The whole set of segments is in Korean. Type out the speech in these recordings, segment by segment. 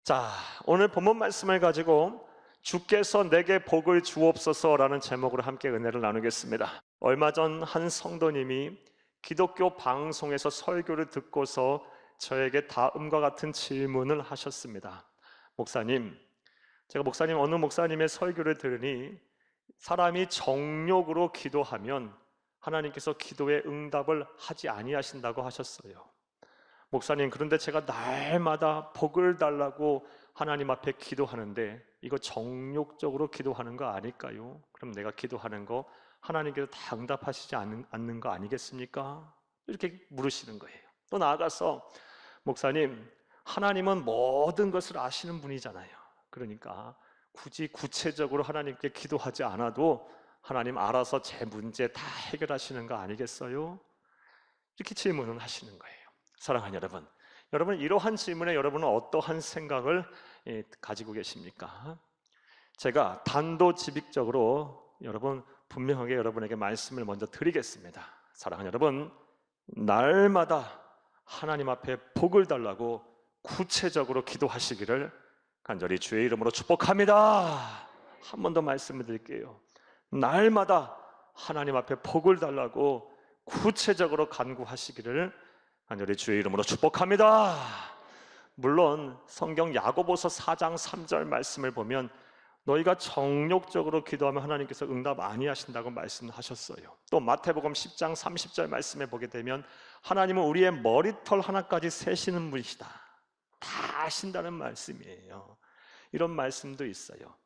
자, 오늘 본문 말씀을 가지고 주께서 내게 복을 주옵소서라는 제목으로 함께 은혜를 나누겠습니다. 얼마 전 한 성도님이 기독교 방송에서 설교를 듣고서 저에게 다음과 같은 질문을 하셨습니다. 목사님, 제가 어느 목사님의 설교를 들으니 사람이 정욕으로 기도하면 하나님께서 기도에 응답을 하지 아니하신다고 하셨어요. 목사님, 그런데 제가 날마다 복을 달라고 하나님 앞에 기도하는데 이거 정욕적으로 기도하는 거 아닐까요? 그럼 내가 기도하는 거 하나님께서 다 응답하시지 않는 거 아니겠습니까? 이렇게 물으시는 거예요. 또 나아가서 목사님, 하나님은 모든 것을 아시는 분이잖아요. 그러니까 굳이 구체적으로 하나님께 기도하지 않아도 하나님 알아서 제 문제 다 해결하시는 거 아니겠어요? 이렇게 질문을 하시는 거예요. 사랑하는 여러분, 이러한 질문에 여러분은 어떠한 생각을 가지고 계십니까? 제가 단도직입적으로 분명하게 여러분에게 말씀을 먼저 드리겠습니다. 사랑하는 여러분, 날마다 하나님 앞에 복을 달라고 구체적으로 기도하시기를 간절히 주의 이름으로 축복합니다. 한 번 더 말씀을 드릴게요. 날마다 하나님 앞에 복을 달라고 구체적으로 간구하시기를 간절히 주의 이름으로 축복합니다. 물론 성경 야고보서 4장 3절 말씀을 보면 너희가 정욕적으로 기도하면 하나님께서 응답 아니하신다고 말씀하셨어요. 또 마태복음 10장 30절 말씀에 보게 되면 하나님은 우리의 머리털 하나까지 세시는 분이시다, 다 아신다는 말씀이에요. 이런 말씀도 있어요.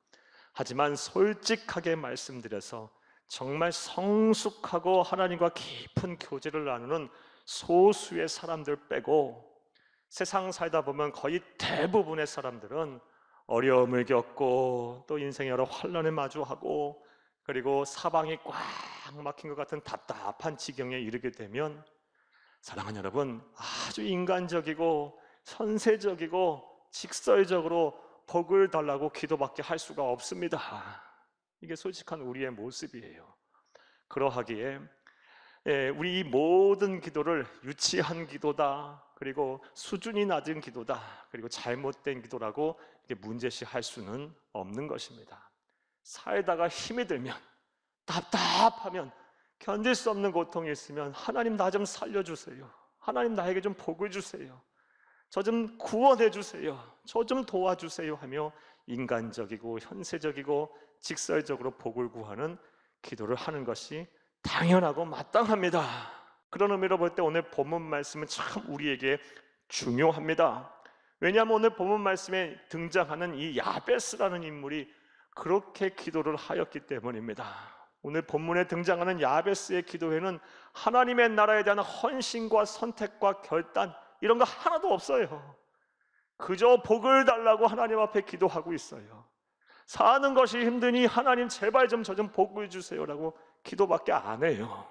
하지만 솔직하게 말씀드려서 정말 성숙하고 하나님과 깊은 교제를 나누는 소수의 사람들 빼고 세상 살다 보면 거의 대부분의 사람들은 어려움을 겪고 또 인생의 여러 환난을 마주하고 그리고 사방이 꽉 막힌 것 같은 답답한 지경에 이르게 되면 사랑하는 여러분, 아주 인간적이고 현세적이고 직설적으로 복을 달라고 기도밖에 할 수가 없습니다. 이게 솔직한 우리의 모습이에요. 그러하기에 우리 이 모든 기도를 유치한 기도다, 그리고 수준이 낮은 기도다, 그리고 잘못된 기도라고 문제시할 수는 없는 것입니다. 살다가 힘이 들면, 답답하면, 견딜 수 없는 고통이 있으면 하나님 나 좀 살려주세요, 하나님 나에게 좀 복을 주세요, 저 좀 구원해 주세요, 저 좀 도와주세요 하며 인간적이고 현세적이고 직설적으로 복을 구하는 기도를 하는 것이 당연하고 마땅합니다. 그런 의미로 볼 때 오늘 본문 말씀은 참 우리에게 중요합니다. 왜냐하면 오늘 본문 말씀에 등장하는 이 야베스라는 인물이 그렇게 기도를 하였기 때문입니다. 오늘 본문에 등장하는 야베스의 기도에는 하나님의 나라에 대한 헌신과 선택과 결단 이런 거 하나도 없어요. 그저 복을 달라고 하나님 앞에 기도하고 있어요. 사는 것이 힘드니 하나님 제발 좀 저 좀 복을 주세요라고 기도밖에 안 해요.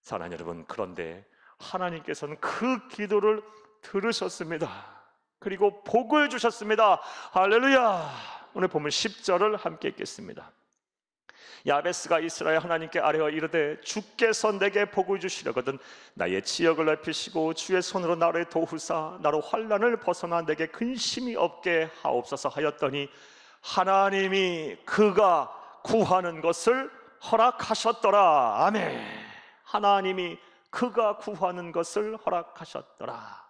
사랑하는 여러분, 그런데 하나님께서는 그 기도를 들으셨습니다. 그리고 복을 주셨습니다. 할렐루야. 오늘 보면 10절을 함께 읽겠습니다. 야베스가 이스라엘 하나님께 아뢰어 이르되 주께서 내게 복을 주시려거든 나의 지역을 넓히시고 주의 손으로 나를 도우사 나로 환난을 벗어나 내게 근심이 없게 하옵소서 하였더니 하나님이 그가 구하는 것을 허락하셨더라. 아멘. 하나님이 그가 구하는 것을 허락하셨더라.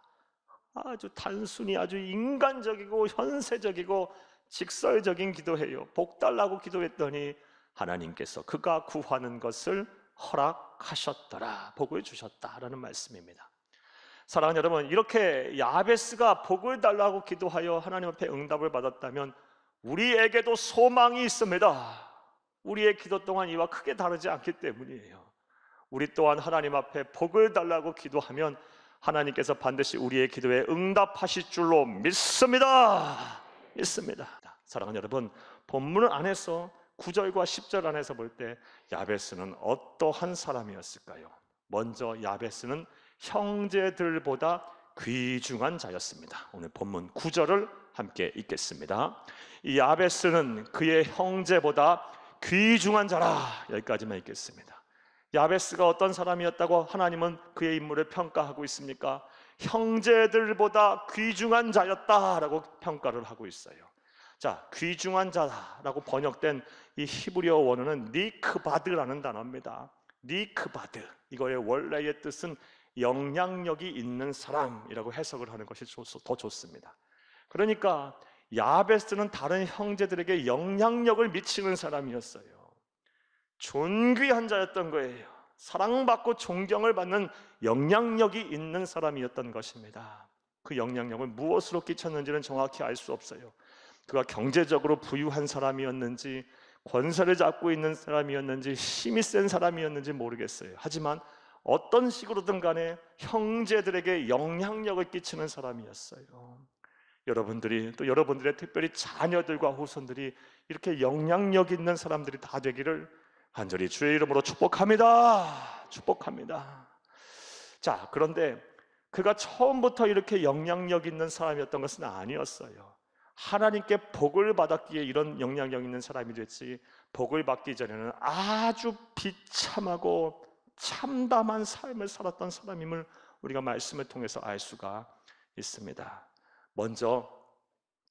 아주 단순히 아주 인간적이고 현세적이고 직설적인 기도예요. 복 달라고 기도했더니 하나님께서 그가 구하는 것을 허락하셨더라, 복을 주셨다라는 말씀입니다. 사랑하는 여러분, 이렇게 야베스가 복을 달라고 기도하여 하나님 앞에 응답을 받았다면 우리에게도 소망이 있습니다. 우리의 기도 또한 이와 크게 다르지 않기 때문이에요. 우리 또한 하나님 앞에 복을 달라고 기도하면 하나님께서 반드시 우리의 기도에 응답하실 줄로 믿습니다. 사랑하는 여러분, 본문 안에서 9절과 10절 안에서 볼 때 야베스는 어떠한 사람이었을까요? 먼저 야베스는 형제들보다 귀중한 자였습니다. 오늘 본문 9절을 함께 읽겠습니다. 이 야베스는 그의 형제보다 귀중한 자라. 여기까지만 읽겠습니다. 야베스가 어떤 사람이었다고 하나님은 그의 인물을 평가하고 있습니까? 형제들보다 귀중한 자였다라고 평가를 하고 있어요. 자, 귀중한 자라고 번역된 이 히브리어 원어는 니크바드라는 단어입니다. 니크바드, 이거의 원래의 뜻은 영향력이 있는 사람이라고 해석을 하는 것이 더 좋습니다. 그러니까 야베스는 다른 형제들에게 영향력을 미치는 사람이었어요. 존귀한 자였던 거예요. 사랑받고 존경을 받는 영향력이 있는 사람이었던 것입니다. 그 영향력을 무엇으로 끼쳤는지는 정확히 알 수 없어요. 그가 경제적으로 부유한 사람이었는지, 권세를 잡고 있는 사람이었는지, 힘이 센 사람이었는지 모르겠어요. 하지만 어떤 식으로든 간에 형제들에게 영향력을 끼치는 사람이었어요. 여러분들이, 또 여러분들의 특별히 자녀들과 후손들이 이렇게 영향력 있는 사람들이 다 되기를 간절히 주의 이름으로 축복합니다. 축복합니다. 자, 그런데 그가 처음부터 이렇게 영향력 있는 사람이었던 것은 아니었어요. 하나님께 복을 받았기에 이런 영향력 있는 사람이 됐지, 복을 받기 전에는 아주 비참하고 참담한 삶을 살았던 사람임을 우리가 말씀을 통해서 알 수가 있습니다. 먼저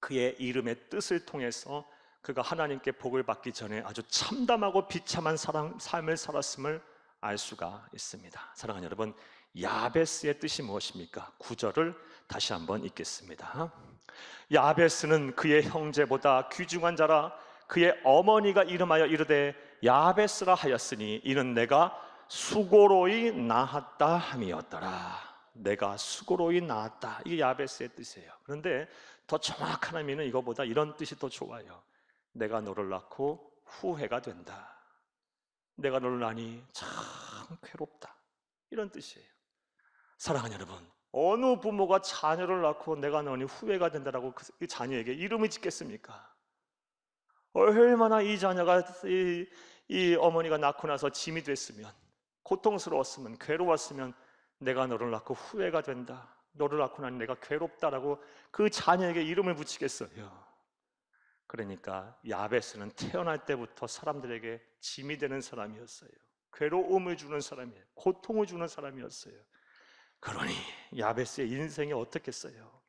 그의 이름의 뜻을 통해서 그가 하나님께 복을 받기 전에 아주 참담하고 비참한 삶을 살았음을 알 수가 있습니다. 사랑하는 여러분, 야베스의 뜻이 무엇입니까? 9절을 다시 한번 읽겠습니다. 야베스는 그의 형제보다 귀중한 자라. 그의 어머니가 이름하여 이르되 야베스라 하였으니 이는 내가 수고로이 낳았다 함이었더라. 내가 수고로이 낳았다, 이게 야베스의 뜻이에요. 그런데 더 정확한 의미는 이거보다 이런 뜻이 더 좋아요. 내가 너를 낳고 후회가 된다. 내가 너를 낳으니 참 괴롭다, 이런 뜻이에요. 사랑하는 여러분, 어느 부모가 자녀를 낳고 내가 너니 후회가 된다라고 그 자녀에게 이름을 짓겠습니까? 얼마나 이 자녀가 이 어머니가 낳고 나서 짐이 됐으면, 고통스러웠으면, 괴로웠으면 내가 너를 낳고 후회가 된다, 너를 낳고 나니 내가 괴롭다라고 그 자녀에게 이름을 붙이겠어요. 그러니까 야베스는 태어날 때부터 사람들에게 짐이 되는 사람이었어요. 괴로움을 주는 사람이에요. 고통을 주는 사람이었어요. 그러니 야베스의 인생이 어떻겠어요?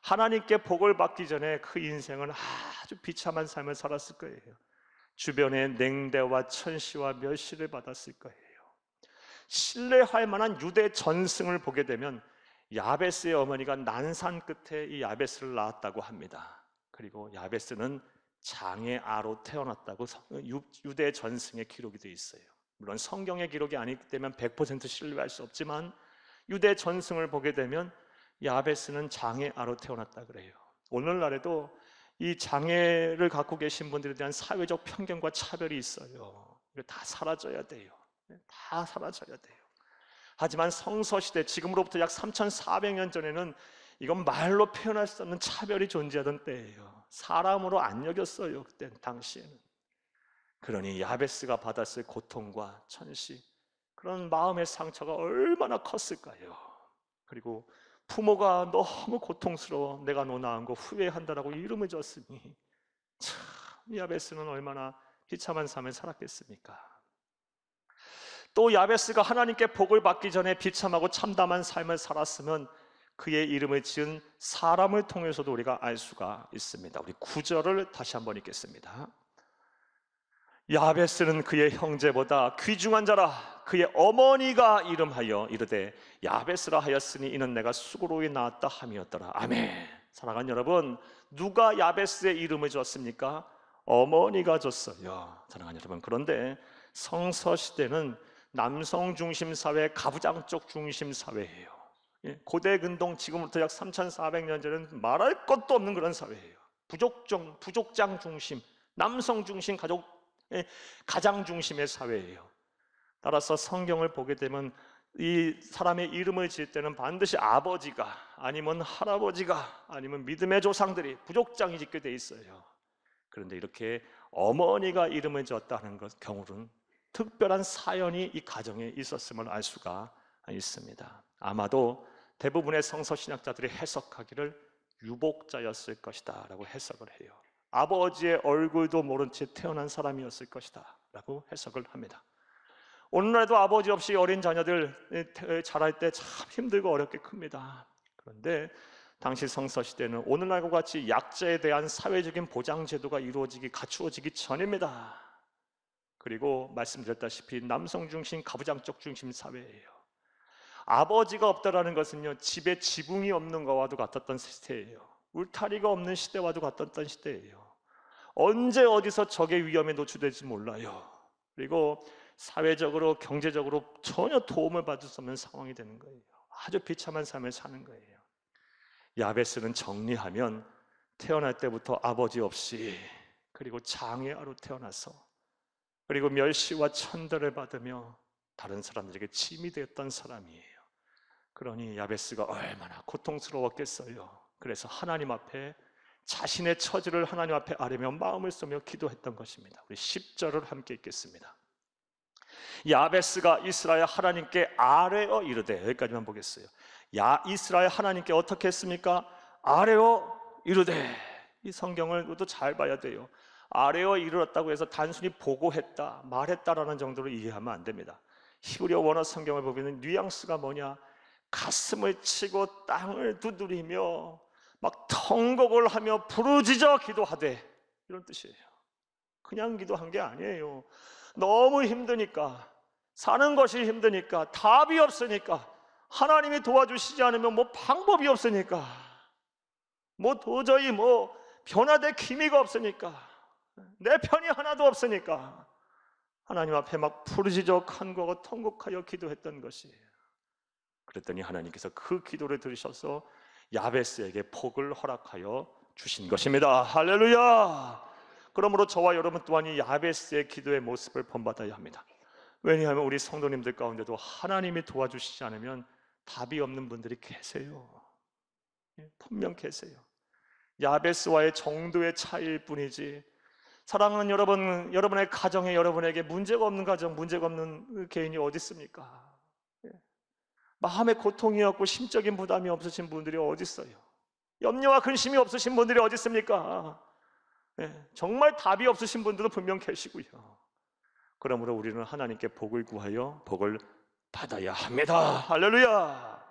하나님께 복을 받기 전에 그 인생은 아주 비참한 삶을 살았을 거예요. 주변의 냉대와 천시와 멸시를 받았을 거예요. 신뢰할 만한 유대 전승을 보게 되면 야베스의 어머니가 난산 끝에 이 야베스를 낳았다고 합니다. 그리고 야베스는 장애아로 태어났다고 유대 전승의 기록이 되어 있어요. 물론 성경의 기록이 아니기 때문에 100% 신뢰할 수 없지만 유대 전승을 보게 되면 야베스는 장애아로 태어났다 그래요. 오늘날에도 이 장애를 갖고 계신 분들에 대한 사회적 편견과 차별이 있어요. 이거 다 사라져야 돼요. 다 사라져야 돼요. 하지만 성서시대, 지금으로부터 약 3,400년 전에는 이건 말로 표현할 수 없는 차별이 존재하던 때예요. 사람으로 안 여겼어요, 그때 당시에는. 그러니 야베스가 받았을 고통과 천시, 그런 마음의 상처가 얼마나 컸을까요? 그리고 부모가 너무 고통스러워 내가 너 낳은 거 후회한다라고 이름을 줬으니 참, 야베스는 얼마나 비참한 삶을 살았겠습니까? 또 야베스가 하나님께 복을 받기 전에 비참하고 참담한 삶을 살았으면 그의 이름을 지은 사람을 통해서도 우리가 알 수가 있습니다. 우리 9절을 다시 한번 읽겠습니다. 야베스는 그의 형제보다 귀중한 자라. 그의 어머니가 이름하여 이르되 야베스라 하였으니 이는 내가 수고로이 낳았다 함이었더라. 아멘. 사랑하는 여러분, 누가 야베스의 이름을 줬습니까? 어머니가 줬어요. 사랑하는 여러분, 그런데 성서시대는 남성 중심 사회, 가부장적 중심 사회예요. 고대 근동, 지금부터 약 3,400년 전에는 말할 것도 없는 그런 사회예요. 부족장 중심, 남성 중심, 가장 중심의 사회예요. 따라서 성경을 보게 되면 이 사람의 이름을 지을 때는 반드시 아버지가, 아니면 할아버지가, 아니면 믿음의 조상들이, 부족장이 짓게 돼 있어요. 그런데 이렇게 어머니가 이름을 지었다는 경우는 특별한 사연이 이 가정에 있었음을 알 수가 있습니다. 아마도 대부분의 성서신학자들이 해석하기를 유복자였을 것이다 라고 해석을 해요. 아버지의 얼굴도 모른 채 태어난 사람이었을 것이다 라고 해석을 합니다. 오늘날에도 아버지 없이 어린 자녀들 자랄 때 참 힘들고 어렵게 큽니다. 그런데 당시 성서시대는 오늘날과 같이 약자에 대한 사회적인 보장 제도가 갖추어지기 전입니다. 그리고 말씀드렸다시피 남성 중심, 가부장적 중심 사회예요. 아버지가 없다라는 것은요, 집에 지붕이 없는 것과도 같았던 시대예요. 울타리가 없는 시대와도 같았던 시대예요. 언제 어디서 적의 위험에 노출될지 몰라요. 그리고 사회적으로, 경제적으로 전혀 도움을 받을 수 없는 상황이 되는 거예요. 아주 비참한 삶을 사는 거예요. 야베스는 정리하면 태어날 때부터 아버지 없이, 그리고 장애아로 태어나서, 그리고 멸시와 천대를 받으며 다른 사람들에게 짐이 되었던 사람이에요. 그러니 야베스가 얼마나 고통스러웠겠어요. 그래서 하나님 앞에 자신의 처지를 하나님 앞에 아뢰며 마음을 쏘며 기도했던 것입니다. 우리 10절을 함께 읽겠습니다. 야베스가 이스라엘 하나님께 아뢰어 이르되, 여기까지만 보겠어요. 이스라엘 하나님께 어떻게 했습니까? 아뢰어 이르되. 이 성경을 모두 잘 봐야 돼요. 아뢰어 이르렀다고 해서 단순히 보고했다, 말했다라는 정도로 이해하면 안 됩니다. 히브리어 원어 성경을 보면 뉘앙스가 뭐냐? 가슴을 치고 땅을 두드리며 막 통곡을 하며 부르짖어 기도하되, 이런 뜻이에요. 그냥 기도한 게 아니에요. 너무 힘드니까, 사는 것이 힘드니까, 답이 없으니까, 하나님이 도와주시지 않으면 뭐 방법이 없으니까, 뭐 도저히 뭐 변화될 기미가 없으니까, 내 편이 하나도 없으니까 하나님 앞에 막 부르짖어 간구하고 통곡하여 기도했던 것이에요. 그랬더니 하나님께서 그 기도를 들으셔서 야베스에게 복을 허락하여 주신 것입니다. 할렐루야! 그러므로 저와 여러분 또한 이 야베스의 기도의 모습을 본받아야 합니다. 왜냐하면 우리 성도님들 가운데도 하나님이 도와주시지 않으면 답이 없는 분들이 계세요. 분명 계세요. 야베스와의 정도의 차이일 뿐이지, 사랑하는 여러분, 여러분의 가정에 여러분에게 문제가 없는 가정, 문제가 없는 개인이 어디 있습니까? 마음의 고통이 없고 심적인 부담이 없으신 분들이 어디 있어요? 염려와 근심이 없으신 분들이 어디 있습니까? 정말 답이 없으신 분들도 분명 계시고요. 그러므로 우리는 하나님께 복을 구하여 복을 받아야 합니다. 할렐루야!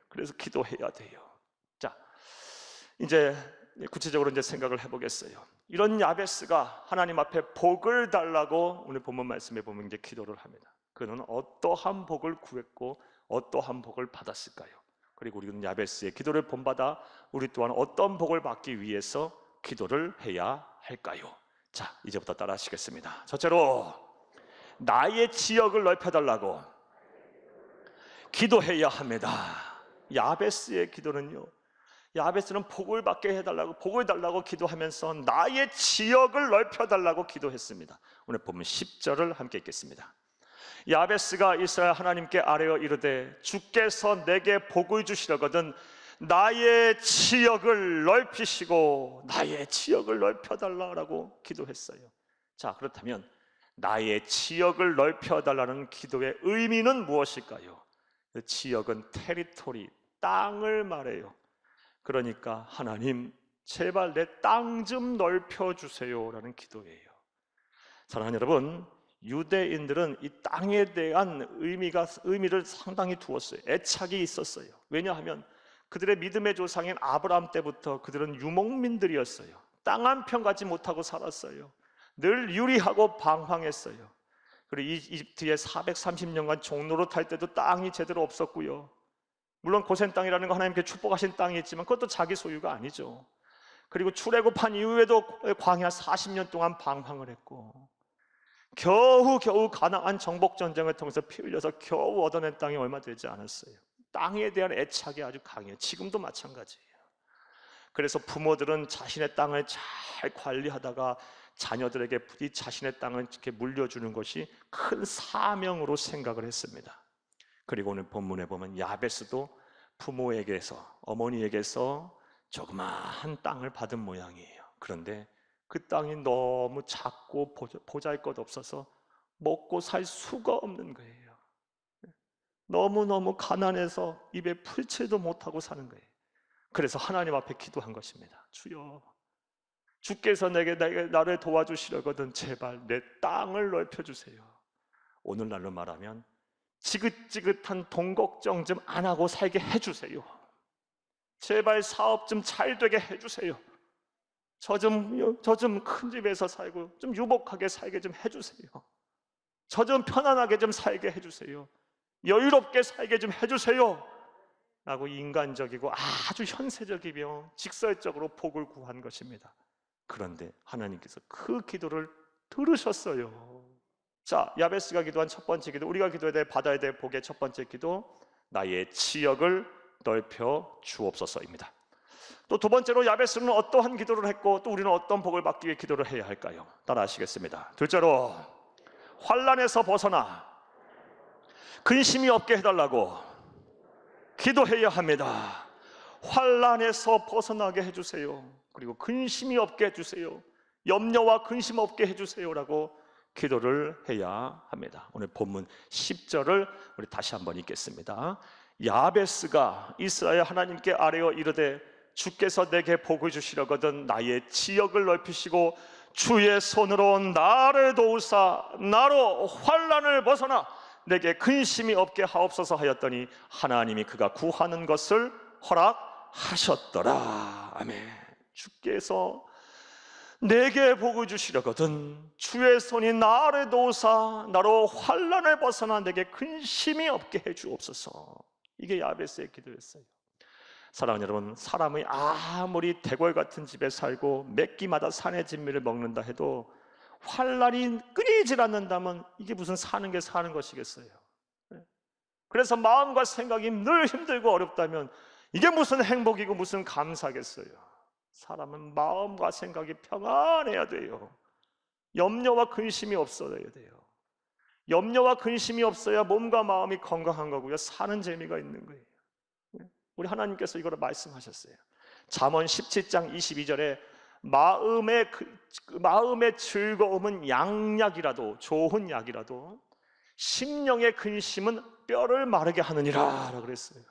그래서 기도해야 돼요. 자, 이제 구체적으로 생각을 해보겠어요. 이런 야베스가 하나님 앞에 복을 달라고 오늘 본문 말씀에 보면 이제 기도를 합니다. 그는 어떠한 복을 구했고 어떠한 복을 받았을까요? 그리고 우리는 야베스의 기도를 본받아 우리 또한 어떤 복을 받기 위해서 기도를 해야 할까요? 자, 이제부터 따라 하시겠습니다. 첫째로, 나의 지역을 넓혀달라고 기도해야 합니다. 야베스의 기도는요, 야베스는 복을 받게 해달라고, 복을 달라고 기도하면서 나의 지역을 넓혀달라고 기도했습니다. 오늘 보면 10절을 함께 읽겠습니다. 야베스가 이스라엘 하나님께 아뢰어 이르되, 주께서 내게 복을 주시려거든 나의 지역을 넓히시고 나의 지역을 넓혀달라고 기도했어요. 자, 그렇다면 나의 지역을 넓혀달라는 기도의 의미는 무엇일까요? 그 지역은 테리토리, 땅을 말해요. 그러니까 하나님, 제발 내 땅 좀 넓혀주세요 라는 기도예요. 사랑하는 여러분, 유대인들은 이 땅에 대한 의미를 상당히 두었어요. 애착이 있었어요. 왜냐하면 그들의 믿음의 조상인 아브라함 때부터 그들은 유목민들이었어요. 땅 한 평 갖지 못하고 살았어요. 늘 유리하고 방황했어요. 그리고 이집트에 430년간 종로로 탈 때도 땅이 제대로 없었고요. 물론 고센 땅이라는 거 하나님께 축복하신 땅이 있지만 그것도 자기 소유가 아니죠. 그리고 출애굽한 이후에도 광야 40년 동안 방황을 했고, 겨우 가나안 정복 전쟁을 통해서 피 흘려서 겨우 얻어낸 땅이 얼마 되지 않았어요. 땅에 대한 애착이 아주 강해요. 지금도 마찬가지예요. 그래서 부모들은 자신의 땅을 잘 관리하다가 자녀들에게 이 자신의 땅을 이렇게 물려주는 것이 큰 사명으로 생각을 했습니다. 그리고 오늘 본문에 보면 야베스도 부모에게서, 어머니에게서 조그마한 땅을 받은 모양이에요. 그런데 그 땅이 너무 작고 보잘것 없어서 먹고 살 수가 없는 거예요. 너무너무 가난해서 입에 풀칠도 못하고 사는 거예요. 그래서 하나님 앞에 기도한 것입니다. 주여, 주께서 나를 도와주시려거든 제발 내 땅을 넓혀주세요. 오늘날로 말하면 지긋지긋한 돈 걱정 좀 안 하고 살게 해주세요. 제발 사업 좀 잘 되게 해주세요. 저 좀 큰 집에서 살고 좀 유복하게 살게 좀 해주세요. 저 좀 편안하게 좀 살게 해주세요. 여유롭게 살게 좀 해주세요 라고 인간적이고 아주 현세적이며 직설적으로 복을 구한 것입니다. 그런데 하나님께서 그 기도를 들으셨어요. 자, 야베스가 기도한 첫 번째 기도, 우리가 받아야 될 복의 첫 번째 기도, 나의 지역을 넓혀 주옵소서입니다. 또 두 번째로 야베스는 어떠한 기도를 했고 또 우리는 어떤 복을 받기 위해 기도를 해야 할까요? 따라 하시겠습니다. 둘째로, 환난에서 벗어나 근심이 없게 해달라고 기도해야 합니다. 환난에서 벗어나게 해주세요. 그리고 근심이 없게 해주세요. 염려와 근심 없게 해주세요라고 기도를 해야 합니다. 오늘 본문 10절을 우리 다시 한번 읽겠습니다. 야베스가 이스라엘 하나님께 아뢰어 이르되 주께서 내게 복을 주시려거든 나의 지역을 넓히시고 주의 손으로 나를 도우사 나로 환난을 벗어나 내게 근심이 없게 하옵소서 하였더니 하나님이 그가 구하는 것을 허락하셨더라. 아멘. 주께서 내게 복을 주시려거든 주의 손이 나를 도우사 나로 환난을 벗어나 내게 근심이 없게 해주옵소서. 이게 야베스의 기도였어요. 사랑하는 여러분, 사람이 아무리 대궐 같은 집에 살고 몇 끼마다 산의 진미를 먹는다 해도 환난이 끊이질 않는다면 이게 무슨 사는 게 사는 것이겠어요? 그래서 마음과 생각이 늘 힘들고 어렵다면 이게 무슨 행복이고 무슨 감사겠어요? 사람은 마음과 생각이 평안해야 돼요. 염려와 근심이 없어야 돼요. 염려와 근심이 없어야 몸과 마음이 건강한 거고요, 사는 재미가 있는 거예요. 우리 하나님께서 이거를 말씀하셨어요. 잠언 17장 22절에 마음의 즐거움은 양약이라도 좋은 약이라도 심령의 근심은 뼈를 마르게 하느니라 라고 그랬어요.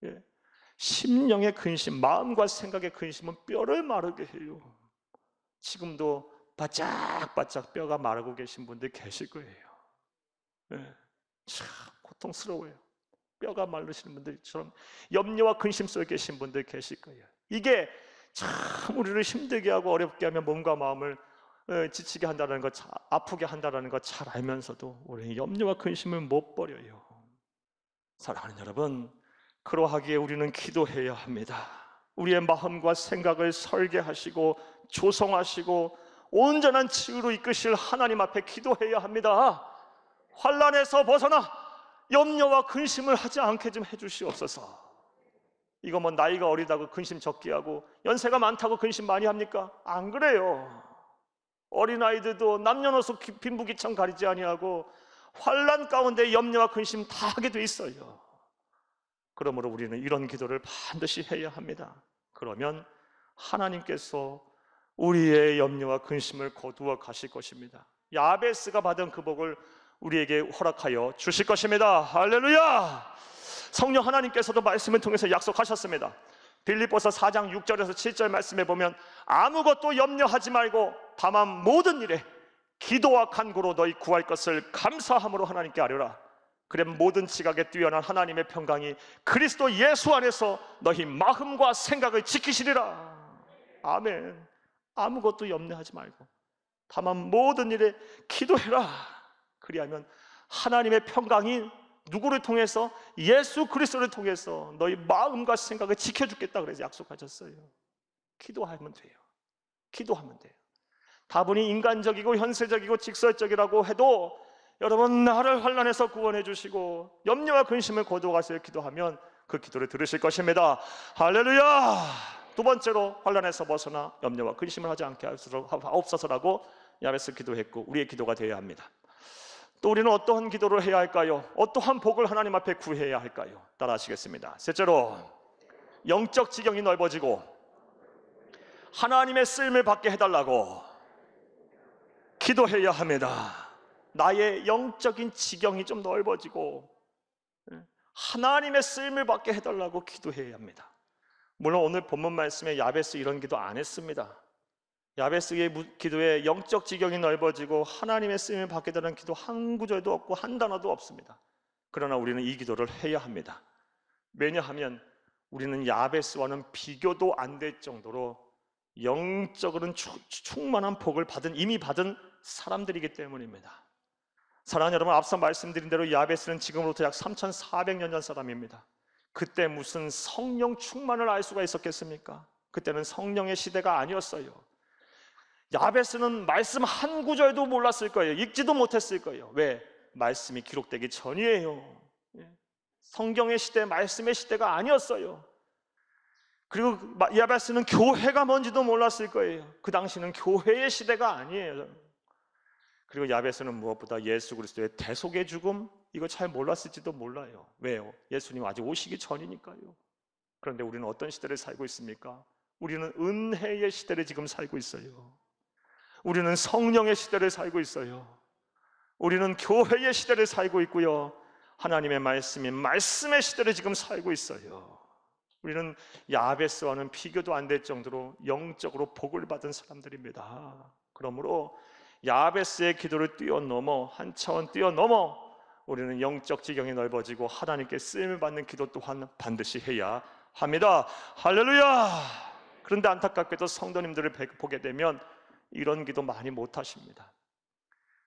예. 심령의 근심, 마음과 생각의 근심은 뼈를 마르게 해요. 지금도 바짝바짝 뼈가 마르고 계신 분들 계실 거예요. 예. 참 고통스러워요. 뼈가 마르시는 분들처럼 염려와 근심 속에 계신 분들 계실 거예요. 이게 참 우리를 힘들게 하고 어렵게 하면 몸과 마음을 지치게 한다는 것, 아프게 한다는 것 잘 알면서도 우리는 염려와 근심을 못 버려요. 사랑하는 여러분, 그러하기에 우리는 기도해야 합니다. 우리의 마음과 생각을 설계하시고 조성하시고 온전한 치유로 이끄실 하나님 앞에 기도해야 합니다. 환난에서 벗어나 염려와 근심을 하지 않게 좀 해주시옵소서. 이거 뭐 나이가 어리다고 근심 적게 하고 연세가 많다고 근심 많이 합니까? 안 그래요. 어린아이들도 남녀노소 빈부귀천 가리지 아니하고 환난 가운데 염려와 근심 다 하게 돼 있어요. 그러므로 우리는 이런 기도를 반드시 해야 합니다. 그러면 하나님께서 우리의 염려와 근심을 거두어 가실 것입니다. 야베스가 받은 그 복을 우리에게 허락하여 주실 것입니다. 할렐루야! 성령 하나님께서도 말씀을 통해서 약속하셨습니다. 빌립보서 4장 6절에서 7절 말씀에 보면 아무것도 염려하지 말고 다만 모든 일에 기도와 간구로 너희 구할 것을 감사함으로 하나님께 아뢰라. 그래 모든 지각에 뛰어난 하나님의 평강이 그리스도 예수 안에서 너희 마음과 생각을 지키시리라. 아멘. 아무것도 염려하지 말고 다만 모든 일에 기도해라. 그리하면 하나님의 평강이 누구를 통해서? 예수 그리스도를 통해서 너희 마음과 생각을 지켜주겠다 그래서 약속하셨어요. 기도하면 돼요. 기도하면 돼요. 다분히 인간적이고 현세적이고 직설적이라고 해도 여러분 나를 환난에서 구원해 주시고 염려와 근심을 거두어가세요 기도하면 그 기도를 들으실 것입니다. 할렐루야! 두 번째로 환난에서 벗어나 염려와 근심을 하지 않게 하옵소서라고 야베스 기도했고 우리의 기도가 되어야 합니다. 또 우리는 어떠한 기도를 해야 할까요? 어떠한 복을 하나님 앞에 구해야 할까요? 따라 하시겠습니다. 셋째로, 영적 지경이 넓어지고 하나님의 쓰임을 받게 해달라고 기도해야 합니다. 나의 영적인 지경이 좀 넓어지고 하나님의 쓰임을 받게 해달라고 기도해야 합니다. 물론 오늘 본문 말씀에 야베스 이런 기도 안 했습니다. 야베스의 기도에 영적 지경이 넓어지고 하나님의 쓰임을 받게 되는 기도 한 구절도 없고 한 단어도 없습니다. 그러나 우리는 이 기도를 해야 합니다. 왜냐하면 우리는 야베스와는 비교도 안 될 정도로 영적으로는 충만한 복을 이미 받은 사람들이기 때문입니다. 사랑하는 여러분, 앞서 말씀드린 대로 야베스는 지금으로부터 약 3,400년 전 사람입니다. 그때 무슨 성령 충만을 알 수가 있었겠습니까? 그때는 성령의 시대가 아니었어요. 야베스는 말씀 한 구절도 몰랐을 거예요. 읽지도 못했을 거예요. 왜? 말씀이 기록되기 전이에요. 성경의 시대, 말씀의 시대가 아니었어요. 그리고 야베스는 교회가 뭔지도 몰랐을 거예요. 그 당시는 교회의 시대가 아니에요. 그리고 야베스는 무엇보다 예수 그리스도의 대속의 죽음, 이거 잘 몰랐을지도 몰라요. 왜요? 예수님 아직 오시기 전이니까요. 그런데 우리는 어떤 시대를 살고 있습니까? 우리는 은혜의 시대를 지금 살고 있어요. 우리는 성령의 시대를 살고 있어요. 우리는 교회의 시대를 살고 있고요. 하나님의 말씀인 말씀의 시대를 지금 살고 있어요. 우리는 야베스와는 비교도 안 될 정도로 영적으로 복을 받은 사람들입니다. 그러므로 야베스의 기도를 뛰어넘어, 한 차원 뛰어넘어 우리는 영적 지경이 넓어지고 하나님께 쓰임을 받는 기도 또한 반드시 해야 합니다. 할렐루야! 그런데 안타깝게도 성도님들을 보게 되면 이런 기도 많이 못하십니다.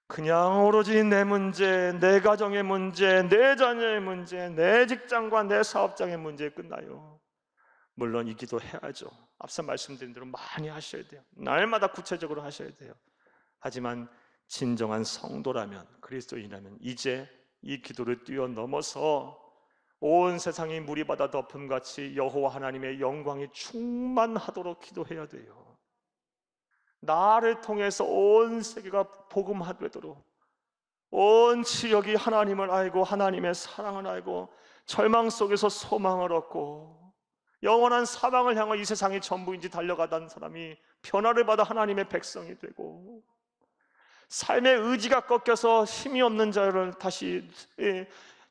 그냥 오로지 내 문제, 내 가정의 문제, 내 자녀의 문제, 내 직장과 내 사업장의 문제에 끝나요. 물론 이 기도 해야죠. 앞서 말씀드린 대로 많이 하셔야 돼요. 날마다 구체적으로 하셔야 돼요. 하지만 진정한 성도라면, 그리스도인이라면 이제 이 기도를 뛰어넘어서 온 세상이 물이 받아 덮음같이 여호와 하나님의 영광이 충만하도록 기도해야 돼요. 나를 통해서 온 세계가 복음화되도록, 온 지역이 하나님을 알고 하나님의 사랑을 알고 절망 속에서 소망을 얻고 영원한 사망을 향해 이 세상이 전부인지 달려가던 사람이 변화를 받아 하나님의 백성이 되고, 삶의 의지가 꺾여서 힘이 없는 자를 다시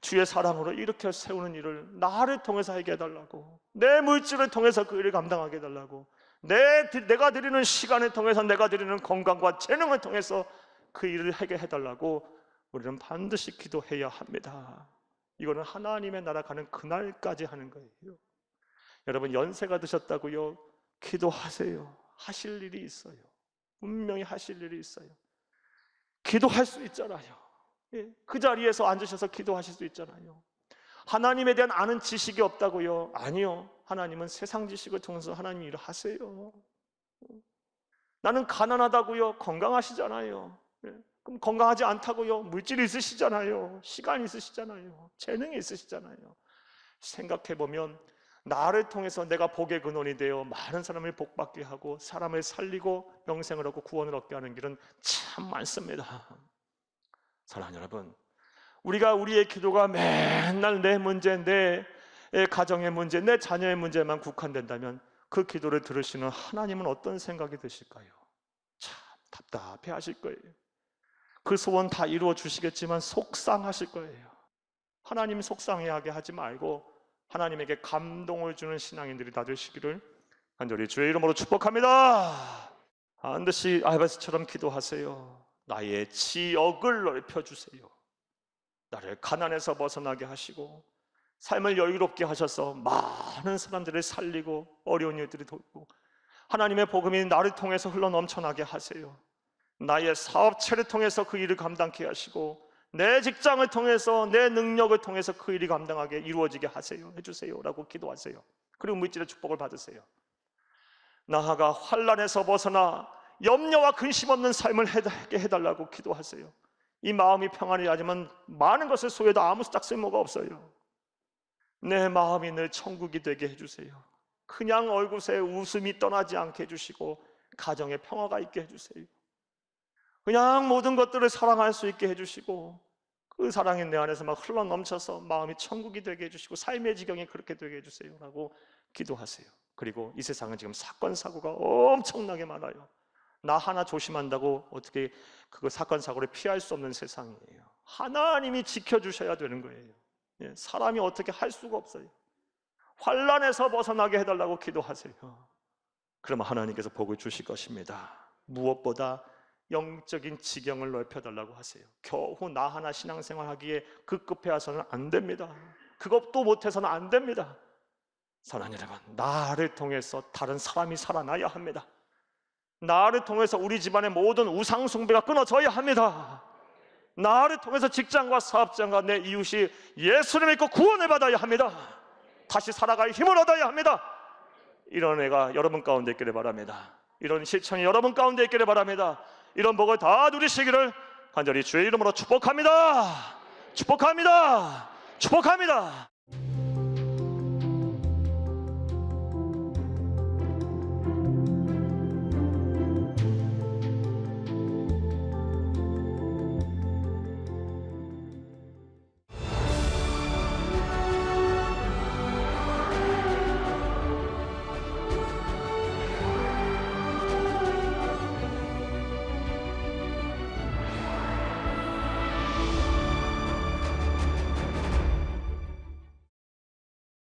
주의 사랑으로 일으켜 세우는 일을 나를 통해서 하게 해달라고, 내 물질을 통해서 그 일을 감당하게 해달라고, 내가 드리는 시간을 통해서, 내가 드리는 건강과 재능을 통해서 그 일을 하게 해달라고 우리는 반드시 기도해야 합니다. 이거는 하나님의 나라 가는 그날까지 하는 거예요. 여러분, 연세가 드셨다고요? 기도하세요. 하실 일이 있어요. 분명히 하실 일이 있어요. 기도할 수 있잖아요. 그 자리에서 앉으셔서 기도하실 수 있잖아요. 하나님에 대한 아는 지식이 없다고요? 아니요. 하나님은 세상 지식을 통해서 하나님 일을 하세요. 나는 가난하다고요? 건강하시잖아요. 그럼 건강하지 않다고요? 물질이 있으시잖아요. 시간이 있으시잖아요. 재능이 있으시잖아요. 생각해보면 나를 통해서 내가 복의 근원이 되어 많은 사람을 복받게 하고 사람을 살리고 영생을 얻고 구원을 얻게 하는 길은 참 많습니다. 사랑하는 여러분, 우리가 우리의 기도가 맨날 내 문제, 내 가정의 문제, 내 자녀의 문제만 국한된다면 그 기도를 들으시는 하나님은 어떤 생각이 드실까요? 참 답답해 하실 거예요. 그 소원 다 이루어 주시겠지만 속상하실 거예요. 하나님 속상해하게 하지 말고 하나님에게 감동을 주는 신앙인들이 다 되시기를 간절히 주의 이름으로 축복합니다. 반드시 야베스처럼 기도하세요. 나의 지역을 넓혀주세요. 나를 가난에서 벗어나게 하시고 삶을 여유롭게 하셔서 많은 사람들을 살리고 어려운 일들이 돕고 하나님의 복음이 나를 통해서 흘러 넘쳐나게 하세요. 나의 사업체를 통해서 그 일을 감당케 하시고 내 직장을 통해서, 내 능력을 통해서 그 일이 감당하게 이루어지게 하세요. 해주세요 라고 기도하세요. 그리고 물질의 축복을 받으세요. 나아가 환난에서 벗어나 염려와 근심 없는 삶을 하게 해달라고 기도하세요. 이 마음이 평안이 아니면 많은 것을 소유해도 아무 딱 쓸모가 없어요. 내 마음이 늘 천국이 되게 해주세요. 그냥 얼굴에 웃음이 떠나지 않게 해주시고 가정에 평화가 있게 해주세요. 그냥 모든 것들을 사랑할 수 있게 해주시고 그 사랑이 내 안에서 막 흘러 넘쳐서 마음이 천국이 되게 해주시고 삶의 지경이 그렇게 되게 해주세요 라고 기도하세요. 그리고 이 세상은 지금 사건 사고가 엄청나게 많아요. 나 하나 조심한다고 어떻게 그 사건 사고를 피할 수 없는 세상이에요. 하나님이 지켜주셔야 되는 거예요. 사람이 어떻게 할 수가 없어요. 환난에서 벗어나게 해달라고 기도하세요. 그러면 하나님께서 복을 주실 것입니다. 무엇보다 영적인 지경을 넓혀달라고 하세요. 겨우 나 하나 신앙생활하기에 급급해서는 안 됩니다. 그것도 못해서는 안 됩니다. 사랑하는 여러분, 나를 통해서 다른 사람이 살아나야 합니다. 나를 통해서 우리 집안의 모든 우상 숭배가 끊어져야 합니다. 나를 통해서 직장과 사업장과 내 이웃이 예수를 믿고 구원을 받아야 합니다. 다시 살아갈 힘을 얻어야 합니다. 이런 애가 여러분 가운데 있기를 바랍니다. 이런 실천이 여러분 가운데 있기를 바랍니다. 이런 복을 다 누리시기를 간절히 주의 이름으로 축복합니다. 축복합니다. 축복합니다.